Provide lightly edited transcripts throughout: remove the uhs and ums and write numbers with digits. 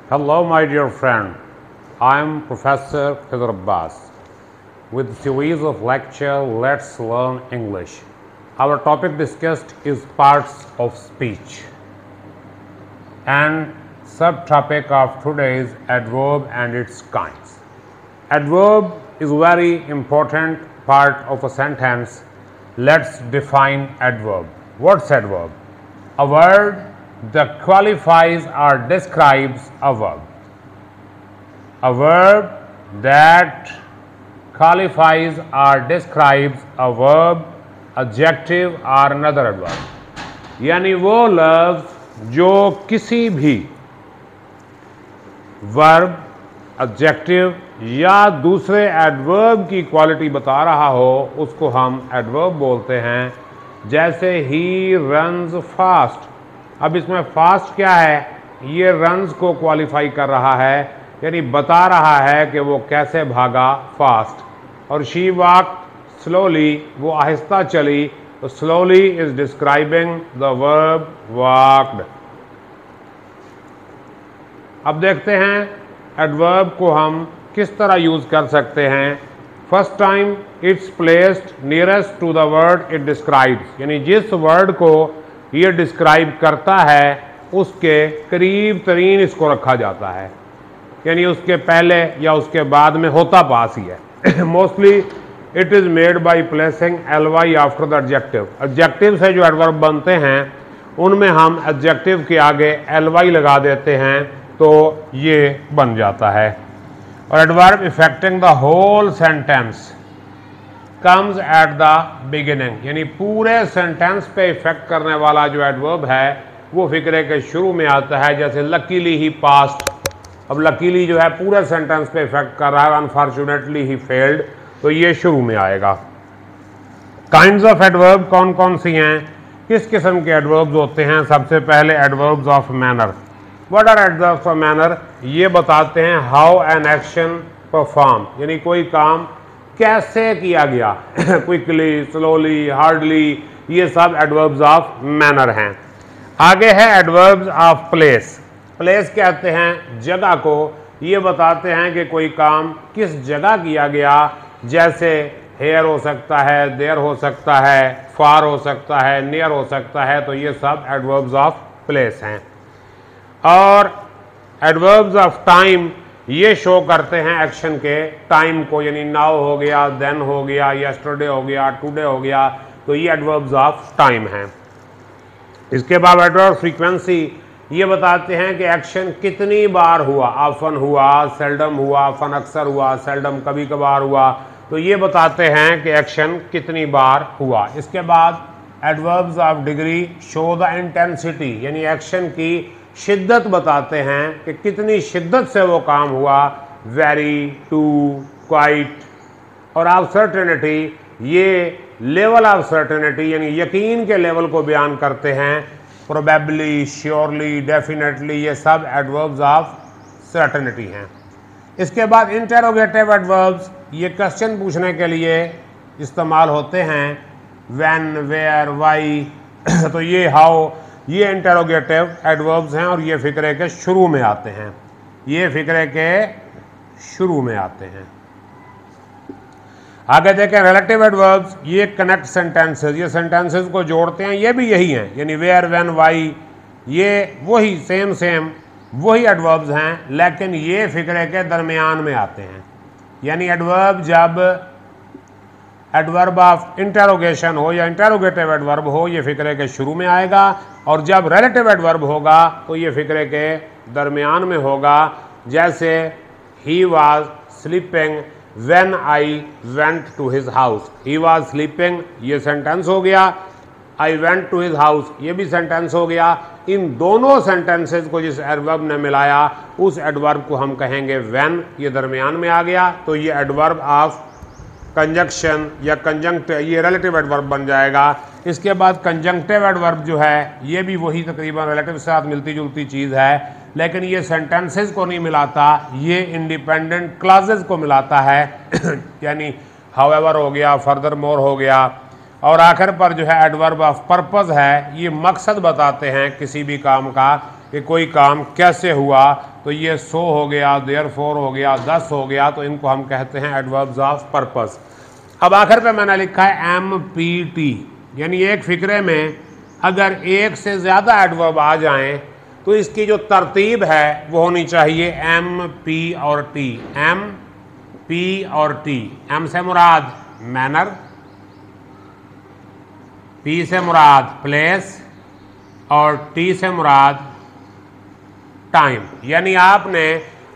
Hello, my dear friend. I am Professor Khizar Abbas. With series of lecture, let's learn English. Our topic discussed is parts of speech. And subtopic of today is adverb and its kinds. Adverb is very important part of a sentence. Let's define adverb. What's adverb? A word that qualifies or describes a verb. A verb that qualifies or describes a verb, adjective or another adverb. यानी वो लफ्ज़ जो किसी भी verb, adjective या दूसरे adverb की quality बता रहा हो उसको हम एडवर्ब बोलते हैं। जैसे ही रन्स फास्ट, अब इसमें फास्ट क्या है? ये रन्स को क्वालिफाई कर रहा है, यानी बता रहा है कि वो कैसे भागा, फास्ट। और शी वॉक्ड स्लोली, वो आहिस्ता चली, तो slowly is describing the verb walked. अब देखते हैं एडवर्ब को हम किस तरह यूज़ कर सकते हैं। First time it's placed nearest to the word it describes, यानी जिस वर्ड को ये डिस्क्राइब करता है उसके करीब तरीन इसको रखा जाता है, यानी उसके पहले या उसके बाद में होता पास ही है। Mostly it is made by placing ly after the adjective. Adjective से जो एडवर्ब बनते हैं उनमें हम एडजेक्टिव के आगे ly लगा देते हैं तो ये बन जाता है। और adverb affecting the whole sentence comes at the beginning, यानी पूरे सेंटेंस पे इफेक्ट करने वाला जो एडवर्ब है वो फिक्रे के शुरू में आता है। जैसे लकीली ही पास्ट, अब लकीली जो है पूरे सेंटेंस पे इफेक्ट कर रहा है, अनफॉर्चुनेटली ही फेल्ड, तो ये शुरू में आएगा। काइंड्स ऑफ एडवर्ब कौन कौन सी हैं, किस किस्म के एडवर्ब्स होते हैं? सबसे पहले adverbs of manner. What are adverbs of manner? ये बताते हैं हाउ एन एक्शन परफॉर्म, यानी कोई काम कैसे किया गया, क्विकली, स्लोली, हार्डली, ये सब एडवर्ब्स ऑफ मैनर हैं। आगे है एडवर्ब्स ऑफ प्लेस। प्लेस कहते हैं जगह को, ये बताते हैं कि कोई काम किस जगह किया गया। जैसे हेयर हो सकता है, देयर हो सकता है, फार हो सकता है, नियर हो सकता है, तो ये सब एडवर्ब्स ऑफ प्लेस हैं। और एडवर्ब्स ऑफ टाइम ये शो करते हैं एक्शन के टाइम को, यानी नाउ हो गया, देन हो गया, यस्टरडे हो गया, टुडे हो गया, तो ये एडवर्ब्स ऑफ टाइम हैं। इसके बाद एडवर्ब फ्रीक्वेंसी ये बताते हैं कि एक्शन कितनी बार हुआ, ऑफन हुआ, सेल्डम हुआ, ऑफन अक्सर हुआ, सेल्डम कभी कभार हुआ, तो ये बताते हैं कि एक्शन कितनी बार हुआ। इसके बाद adverbs of degree show the intensity, यानी एक्शन की शिद्दत बताते हैं कि कितनी शिद्दत से वो काम हुआ। Very, too, quite. और ऑफ सर्टेनिटी ये लेवल ऑफ सर्टेनिटी, यानी यकीन के लेवल को बयान करते हैं। प्रोबेबली, श्योरली, डेफिनेटली, ये सब एडवर्ब्स ऑफ सर्टेनिटी हैं। इसके बाद इंटेरोगेटिव एडवर्ब्स, ये क्वेश्चन पूछने के लिए इस्तेमाल होते हैं। व्हेन, वेयर, व्हाई, तो ये हाउ, ये इंटेरोगेटिव एडवर्ब्स हैं और ये फिक्रे के शुरू में आते हैं, ये फिक्रे के शुरू में आते हैं। आगे देखें रिलेटिव एडवर्ब्स, ये कनेक्ट सेंटेंसेस, ये सेंटेंसेस को जोड़ते हैं, ये भी यही हैं, यानी वेयर, व्हेन, व्हाई, ये वही सेम वही एडवर्ब्स हैं, लेकिन ये फिक्रे के दरमियान में आते हैं। यानी एडवर्ब जब एडवर्ब ऑफ इंटेरोगेशन हो या इंटेरोगेटिव एडवर्ब हो, ये फिक्रे के शुरू में आएगा, और जब रिलेटिव एडवर्ब होगा तो ये फिक्रे के दरमियान में होगा। जैसे he was sleeping when I went to his house, he was sleeping ये सेंटेंस हो गया, I went to his house ये भी सेंटेंस हो गया। इन दोनों सेंटेंसेस को जिस एडवर्ब ने मिलाया उस एडवर्ब को हम कहेंगे व्हेन, ये दरमियान में आ गया, तो ये एडवर्ब ऑफ कंजंक्शन या कंजंक्ट, ये रिलेटिव एडवर्ब बन जाएगा। इसके बाद कंजंक्टिव एडवर्ब जो है ये भी वही तकरीबन रिलेटिव के साथ मिलती जुलती चीज़ है, लेकिन ये सेंटेंसेस को नहीं मिलाता, ये इंडिपेंडेंट क्लॉजेज को मिलाता है। यानी हाउएवर हो गया, फर्दर मोर हो गया। और आखिर पर जो है एडवर्ब ऑफ पर्पस है, ये मकसद बताते हैं किसी भी काम का, कि कोई काम कैसे हुआ, तो ये सो हो गया, देयरफॉर हो गया, दस हो गया, तो इनको हम कहते हैं एडवर्ब्स ऑफ पर्पस। अब आखिर पे मैंने लिखा है MPT, यानी एक फिक्रे में अगर एक से ज़्यादा एडवर्ब आ जाएं तो इसकी जो तरतीब है वो होनी चाहिए MP और T। MP और T। M से मुराद मैनर, P से मुराद प्लेस और T से मुराद टाइम। यानी आपने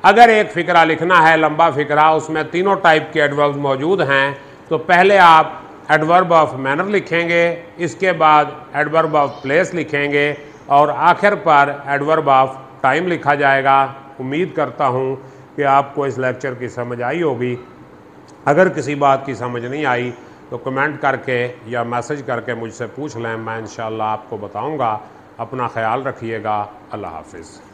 अगर एक फ़िक्रा लिखना है, लंबा फ़िक्रा, उसमें तीनों टाइप के एडवर्ब्स मौजूद हैं, तो पहले आप एडवर्ब ऑफ मैनर लिखेंगे, इसके बाद एडवर्ब ऑफ प्लेस लिखेंगे और आखिर पर एडवर्ब ऑफ टाइम लिखा जाएगा। उम्मीद करता हूँ कि आपको इस लेक्चर की समझ आई होगी। अगर किसी बात की समझ नहीं आई तो कमेंट करके या मैसेज करके मुझसे पूछ लें, मैं इंशाअल्लाह आपको बताऊँगा। अपना ख्याल रखिएगा। अल्लाह हाफिज़।